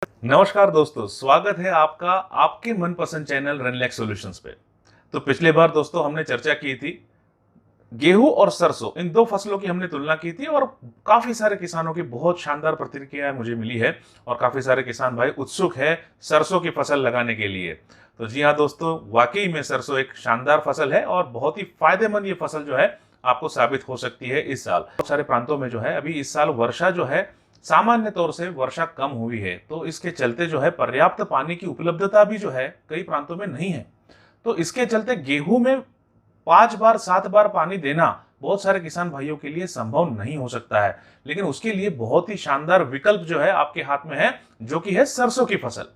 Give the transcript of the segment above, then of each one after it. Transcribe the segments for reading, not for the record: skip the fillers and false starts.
नमस्कार दोस्तों, स्वागत है आपका आपके मनपसंद चैनल रनलैक सॉल्यूशंस पे। तो पिछली बार दोस्तों हमने चर्चा की थी गेहूं और सरसों, इन दो फसलों की हमने तुलना की थी और काफी सारे किसानों की बहुत शानदार प्रतिक्रिया मुझे मिली है और काफी सारे किसान भाई उत्सुक है सरसों की फसल लगाने के लिए। तो जी हाँ दोस्तों, वाकई में सरसों एक शानदार फसल है और बहुत ही फायदेमंद ये फसल जो है आपको साबित हो सकती है इस साल। बहुत सारे प्रांतों में जो है अभी इस साल वर्षा जो है सामान्य तौर से वर्षा कम हुई है, तो इसके चलते जो है पर्याप्त पानी की उपलब्धता भी जो है कई प्रांतों में नहीं है। तो इसके चलते गेहूं में 5 बार 7 बार पानी देना बहुत सारे किसान भाइयों के लिए संभव नहीं हो सकता है, लेकिन उसके लिए बहुत ही शानदार विकल्प जो है आपके हाथ में है, जो कि है सरसों की फसल।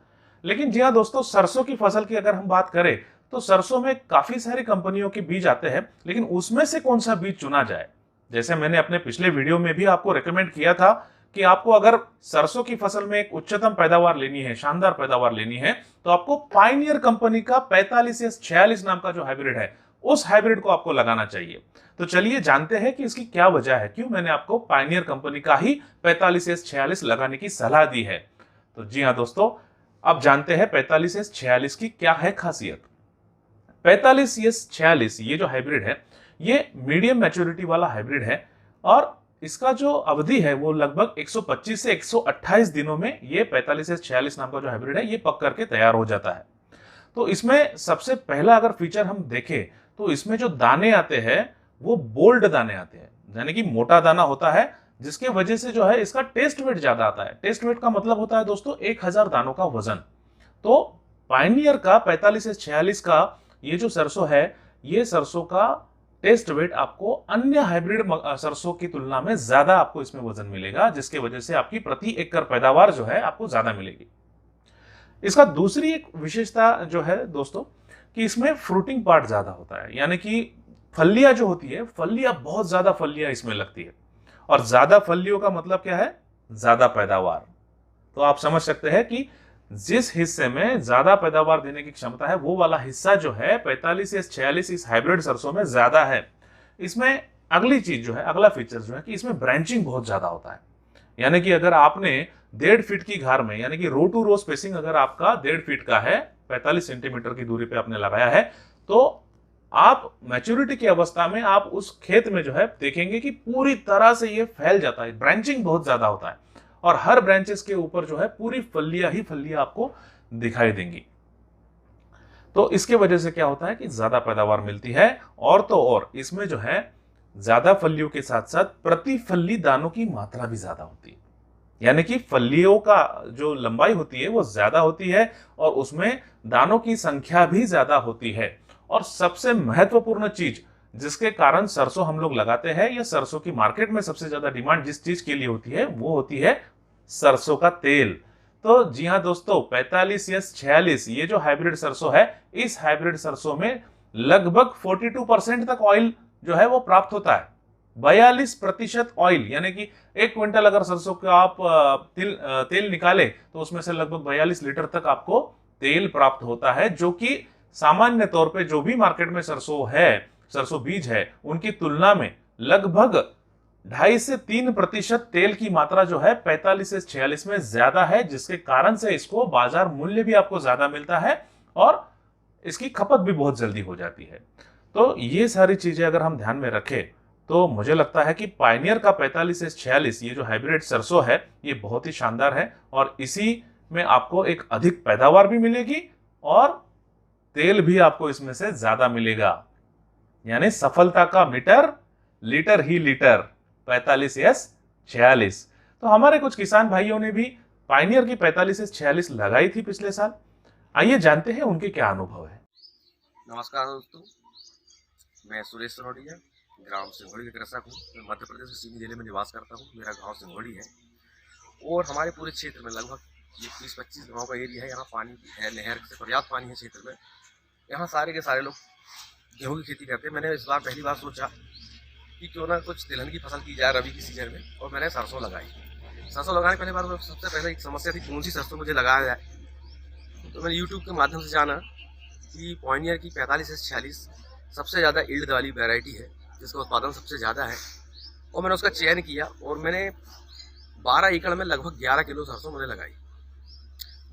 लेकिन जी हाँ दोस्तों, सरसों की फसल की अगर हम बात करें तो सरसों में काफी सारी कंपनियों के बीज आते हैं, लेकिन उसमें से कौन सा बीज चुना जाए। जैसे मैंने अपने पिछले वीडियो में भी आपको रेकमेंड किया था कि आपको अगर सरसों की फसल में एक उच्चतम पैदावार लेनी है, शानदार पैदावार लेनी है, तो आपको पायनियर कंपनी का 45S46 नाम का जो हाइब्रिड है, उस हाइब्रिड को आपको लगाना चाहिए। तो चलिए जानते हैं कि इसकी क्या वजह है, क्यों मैंने आपको पायनियर कंपनी का ही 45S46 लगाने की सलाह दी है। तो जी हाँ दोस्तों, अब जानते हैं 45S46 की क्या है खासियत। 45S46 ये जो हाइब्रिड है, ये मीडियम मैच्योरिटी वाला हाइब्रिड है और इसका जो अवधि है वो लगभग 125 से 128 दिनों में ये 45S46 नाम का जो हाइब्रिड है ये पक करके तैयार हो जाता है। तो इसमें सबसे पहला अगर फीचर हम देखें तो इसमें जो दाने आते हैं वो बोल्ड दाने आते हैं, यानी कि मोटा दाना होता है, जिसके वजह से जो है इसका टेस्ट वेट ज्यादा आता है। टेस्ट वेट का मतलब होता है दोस्तों 1000 दानों का वजन। तो पायनियर का 45S46 का ये जो सरसों है, ये सरसों का टेस्ट वेट आपको अन्य हाइब्रिड सरसों की तुलना में ज्यादा आपको इसमें वजन मिलेगा, जिसके वजह से आपकी प्रति एकड़ पैदावार जो है आपको ज्यादा मिलेगी। इसका दूसरी एक विशेषता जो है दोस्तों कि इसमें फ्रूटिंग पार्ट ज्यादा होता है, यानी कि फलियां जो होती है, फलियां बहुत ज्यादा फलियां इसमें लगती है और ज्यादा फलियों का मतलब क्या है, ज्यादा पैदावार। तो आप समझ सकते हैं कि जिस हिस्से में ज्यादा पैदावार देने की क्षमता है वो वाला हिस्सा जो है 45S46 इस हाइब्रिड सरसों में ज्यादा है। इसमें अगली चीज जो है, अगला फीचर जो है कि इसमें ब्रांचिंग बहुत ज्यादा होता है, यानी कि अगर आपने 1.5 फीट की घार में, यानी कि रो टू रो स्पेसिंग अगर आपका 1.5 फीट का है, 45 सेंटीमीटर की दूरी पे आपने लगाया है, तो आप मैच्योरिटी की अवस्था में आप उस खेत में जो है देखेंगे कि पूरी तरह से ये फैल जाता है, ब्रांचिंग बहुत ज्यादा होता है और हर ब्रांचेस के ऊपर जो है पूरी फलियां ही फलियां आपको दिखाई देंगी। तो इसके वजह से क्या होता है कि ज्यादा पैदावार मिलती है और तो और इसमें जो है ज्यादा फलियों के साथ साथ प्रति फली दानों की मात्रा भी ज्यादा होती है, यानी कि फलियों का जो लंबाई होती है वो ज्यादा होती है और उसमें दानों की संख्या भी ज्यादा होती है। और सबसे महत्वपूर्ण चीज जिसके कारण सरसों हम लोग लगाते हैं या सरसों की मार्केट में सबसे ज्यादा डिमांड जिस चीज के लिए होती है वो होती है सरसों का तेल। तो जी हाँ दोस्तों, 45S46 ये जो हाइब्रिड सरसों है, इस हाइब्रिड सरसों में लगभग 42% तक ऑयल जो है वो प्राप्त होता है। 42% ऑयल, यानी कि 1 क्विंटल अगर सरसों का आप तेल निकाले तो उसमें से लगभग 42 लीटर तक आपको तेल प्राप्त होता है, जो कि सामान्य तौर पे जो भी मार्केट में सरसों है, सरसों बीज है, उनकी तुलना में लगभग 2.5 से 3% तेल की मात्रा जो है 45S46 में ज्यादा है, जिसके कारण से इसको बाजार मूल्य भी आपको ज्यादा मिलता है और इसकी खपत भी बहुत जल्दी हो जाती है। तो ये सारी चीजें अगर हम ध्यान में रखें तो मुझे लगता है कि पायनियर का 45S46 ये जो हाइब्रिड सरसों है ये बहुत ही शानदार है और इसी में आपको एक अधिक पैदावार भी मिलेगी और तेल भी आपको इसमें से ज्यादा मिलेगा, यानी सफलता का मीटर लीटर ही लीटर 45S46। तो हमारे कुछ किसान भाइयों ने भी पायनियर की 45S46 लगाई थी पिछले साल। आइए जानते हैं उनके क्या अनुभव है। नमस्कार दोस्तों, मैं सुरेश सरोडिया, ग्राम सिंघोड़ी का कृषक हूँ। मैं मध्य प्रदेश के सीधी जिले में निवास करता हूँ। मेरा गांव सिंघोड़ी है और हमारे पूरे क्षेत्र में लगभग 20-25 गाँव का एरिया है। यहाँ पानी है, नहर से पर्याप्त पानी है क्षेत्र में। यहाँ सारे के सारे लोग गेहूँ की खेती करते हैं। मैंने इस बार पहली बार सोचा कि क्यों ना कुछ तिलहन की फसल की जाए रबी की सीजन में, और मैंने सरसों लगाई। सरसों लगाने पहले बार सबसे पहले एक समस्या थी कौन सी सरसों मुझे लगाया जाए। तो मैंने यूट्यूब के माध्यम से जाना कि पायनियर की 45S46 सबसे ज़्यादा ईल्ड वाली वैरायटी है, जिसका उत्पादन सबसे ज़्यादा है, और मैंने उसका चयन किया और मैंने 12 एकड़ में लगभग 11 किलो सरसों मैंने लगाई।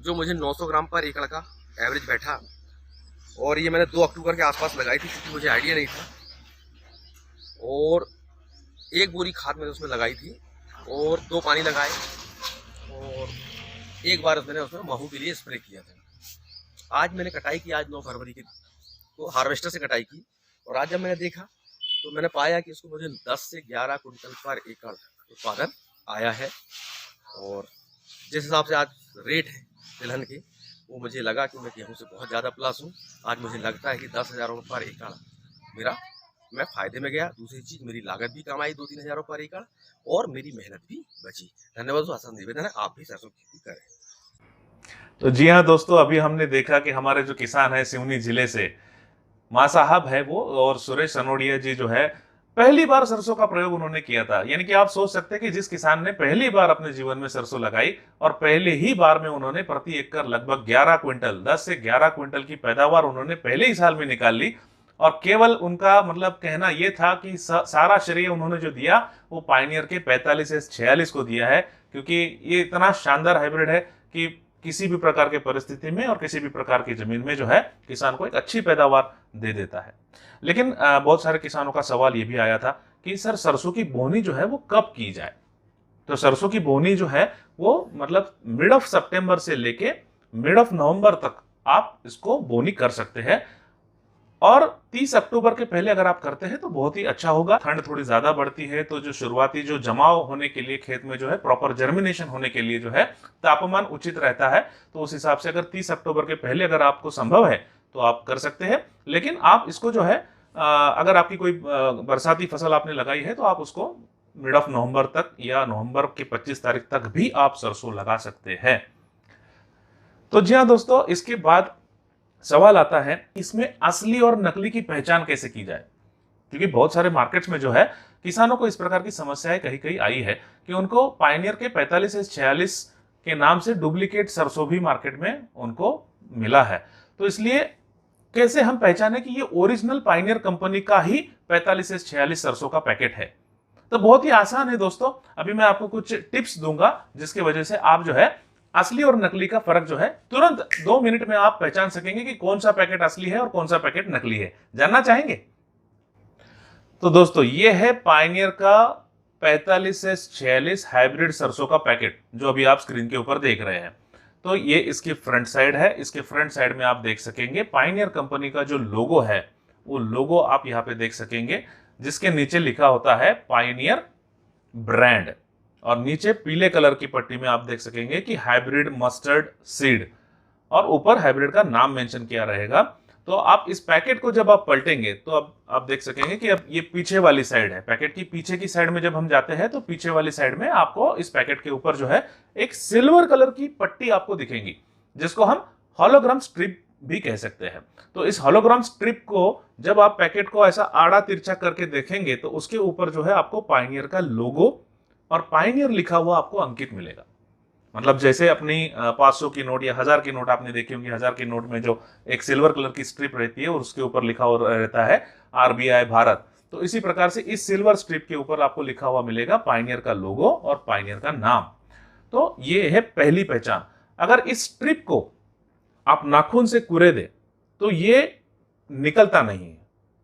जो मुझे 900 ग्राम पर एकड़ का एवरेज बैठा। और ये मैंने 2 अक्टूबर के आसपास लगाई थी, क्योंकि मुझे आइडिया नहीं था। और 1 बोरी खाद मैंने उसमें लगाई थी और 2 पानी लगाए, और एक बार मैंने उसमें महू के लिए स्प्रे किया था। आज मैंने कटाई की, आज 9 फरवरी की को हार्वेस्टर से कटाई की। और आज जब मैंने देखा तो मैंने पाया कि इसको मुझे 10 से 11 कुंटल पर एकड़ उत्पादन आया है। और जिस हिसाब से आज रेट है तिलहन के, वो मुझे लगा कि मैं गेहूं से बहुत ज़्यादा प्लस हूँ। आज मुझे लगता है कि 10,000 रुपये पर एकड़ मेरा मैं फ़ायदे में गया। दूसरी चीज़, मेरी लागत भी कम आई 2-3 हज़ार रुपये पर एकड़, और मेरी मेहनत भी बची। धन्यवाद। तो आसान निवेदन है, आप भी सरसों की खेती करें। तो जी हाँ दोस्तों, अभी हमने देखा कि हमारे जो किसान है सिवनी जिले से मां साहब है वो, और सुरेश सनोडिया जी जो है, पहली बार सरसों का प्रयोग उन्होंने किया था। यानी कि आप सोच सकते हैं कि जिस किसान ने पहली बार अपने जीवन में सरसों लगाई और पहले ही बार में उन्होंने प्रति एकड़ लगभग 11 क्विंटल 10 से 11 क्विंटल की पैदावार उन्होंने पहले ही साल में निकाल ली। और केवल उनका मतलब कहना यह था कि सारा श्रेय उन्होंने जो दिया वो पायनियर के 45S46 को दिया है, क्योंकि ये इतना शानदार हाइब्रिड है कि किसी भी प्रकार के परिस्थिति में और किसी भी प्रकार की जमीन में जो है किसान को एक अच्छी पैदावार दे देता है। लेकिन बहुत सारे किसानों का सवाल ये भी आया था कि सर सरसों की बोनी जो है वो कब की जाए। तो सरसों की बोनी जो है वो मतलब मिड ऑफ सितंबर से लेके मिड ऑफ नवंबर तक आप इसको बोनी कर सकते हैं, और 30 अक्टूबर के पहले अगर आप करते हैं तो बहुत ही अच्छा होगा। ठंड थोड़ी ज्यादा बढ़ती है तो जो शुरुआती जो जमाव होने के लिए खेत में जो है, प्रॉपर जर्मिनेशन होने के लिए जो है तापमान उचित रहता है। तो उस हिसाब से अगर 30 अक्टूबर के पहले अगर आपको संभव है तो आप कर सकते हैं। लेकिन आप इसको जो है अगर आपकी कोई बरसाती फसल आपने लगाई है तो आप उसको मिड ऑफ नवंबर तक या नवंबर की 25 तारीख तक भी आप सरसों लगा सकते हैं। तो जी हाँ दोस्तों, इसके बाद सवाल आता है इसमें असली और नकली की पहचान कैसे की जाए, क्योंकि बहुत सारे मार्केट्स में जो है किसानों को इस प्रकार की समस्याएं कहीं कहीं आई है कि उनको पायनियर के 45S46 के नाम से डुप्लीकेट सरसों भी मार्केट में उनको मिला है। तो इसलिए कैसे हम पहचाने कि ये ओरिजिनल पायनियर कंपनी का ही 45S46 सरसों का पैकेट है। तो बहुत ही आसान है दोस्तों, अभी मैं आपको कुछ टिप्स दूंगा जिसकी वजह से आप जो है असली और नकली का फर्क जो है तुरंत 2 मिनट में आप पहचान सकेंगे कि कौन सा पैकेट असली है और कौन सा पैकेट नकली है। जानना चाहेंगे? तो दोस्तों, ये है पायनियर का 45S46 हाइब्रिड सरसों का पैकेट जो अभी आप स्क्रीन के ऊपर देख रहे हैं। तो ये इसकी फ्रंट साइड है। इसके फ्रंट साइड में आप देख सकेंगे पायनियर कंपनी का जो लोगो है वो लोगो आप यहाँ पे देख सकेंगे, जिसके नीचे लिखा होता है पायनियर ब्रांड, और नीचे पीले कलर की पट्टी में आप देख सकेंगे कि हाइब्रिड मस्टर्ड सीड, और ऊपर हाइब्रिड का नाम मेंशन किया रहेगा। तो आप इस पैकेट को जब आप पलटेंगे तो अब आप देख सकेंगे कि अब ये पीछे वाली साइड है, पैकेट की पीछे की साइड में जब हम जाते हैं तो पीछे वाली साइड में आपको इस पैकेट के ऊपर जो है एक सिल्वर कलर की पट्टी आपको दिखेंगी, जिसको हम हॉलोग्राम स्ट्रिप भी कह सकते हैं। तो इस हॉलोग्राम स्ट्रिप को जब आप पैकेट को ऐसा आड़ा तिरछा करके देखेंगे तो उसके ऊपर जो है आपको पायनियर का लोगो और पायनियर लिखा हुआ आपको अंकित मिलेगा। मतलब जैसे अपनी 500 की नोट या 1000 की नोट आपने देखी होंगी, 1000 की नोट में जो एक सिल्वर कलर की स्ट्रिप रहती है और उसके ऊपर लिखा हुआ रहता है RBI भारत, तो इसी प्रकार से इस सिल्वर स्ट्रिप के ऊपर आपको लिखा हुआ मिलेगा पायनियर का लोगो और पायनियर का नाम। तो ये है पहली पहचान। अगर इस स्ट्रिप को आप नाखून से कुरे दे तो ये निकलता नहीं है,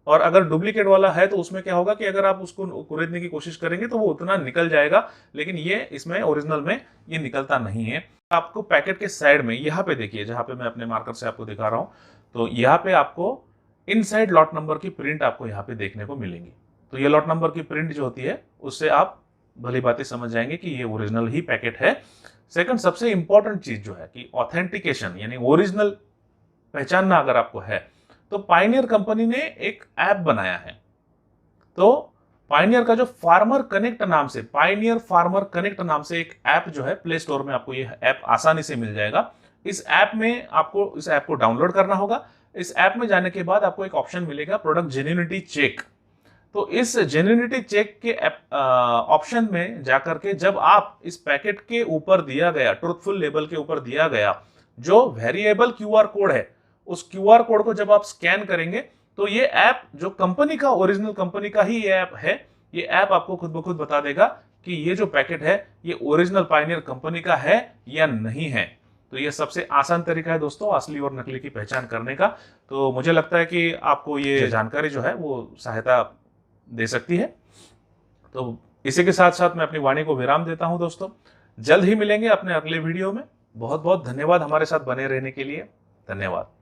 और अगर डुप्लीकेट वाला है तो उसमें क्या होगा कि अगर आप उसको कुरेदने की कोशिश करेंगे तो वो उतना निकल जाएगा, लेकिन ये इसमें ओरिजिनल में ये निकलता नहीं है। आपको पैकेट के साइड में यहाँ पे देखिए, जहाँ पे मैं अपने मार्कर से आपको दिखा रहा हूँ, तो यहाँ पे आपको इनसाइड लॉट नंबर की प्रिंट आपको यहाँ पे देखने को मिलेंगी। तो ये लॉट नंबर की प्रिंट जो होती है उससे आप भली बातें समझ जाएंगे कि ये ओरिजिनल ही पैकेट है। सेकंड सबसे इंपॉर्टेंट चीज जो है कि ऑथेंटिकेशन, यानी ओरिजिनल पहचानना अगर आपको है तो पायनियर कंपनी ने एक ऐप बनाया है। तो पायनियर का जो फार्मर कनेक्ट नाम से, पायनियर फार्मर कनेक्ट नाम से एक ऐप जो है प्ले स्टोर में आपको ये ऐप आसानी से मिल जाएगा। इस ऐप में आपको इस ऐप को डाउनलोड करना होगा। इस ऐप में जाने के बाद आपको एक ऑप्शन मिलेगा प्रोडक्ट जेन्युइनिटी चेक। तो इस जेन्युइनिटी चेक के ऑप्शन में जाकर के जब आप इस पैकेट के ऊपर दिया गया, ट्रूथफुल लेबल के ऊपर दिया गया जो वेरिएबल QR कोड है, उस QR कोड को जब आप स्कैन करेंगे तो ये ऐप जो कंपनी का, ओरिजिनल कंपनी का ही ये ऐप है, ये ऐप आपको खुद ब खुद बता देगा कि ये जो पैकेट है ये ओरिजिनल पायनियर कंपनी का है या नहीं है। तो ये सबसे आसान तरीका है दोस्तों असली और नकली की पहचान करने का। तो मुझे लगता है कि आपको ये जानकारी जो है वो सहायता दे सकती है। तो इसी के साथ साथ मैं अपनी वाणी को विराम देता हूं दोस्तों। जल्द ही मिलेंगे अपने अगले वीडियो में। बहुत बहुत धन्यवाद हमारे साथ बने रहने के लिए। धन्यवाद।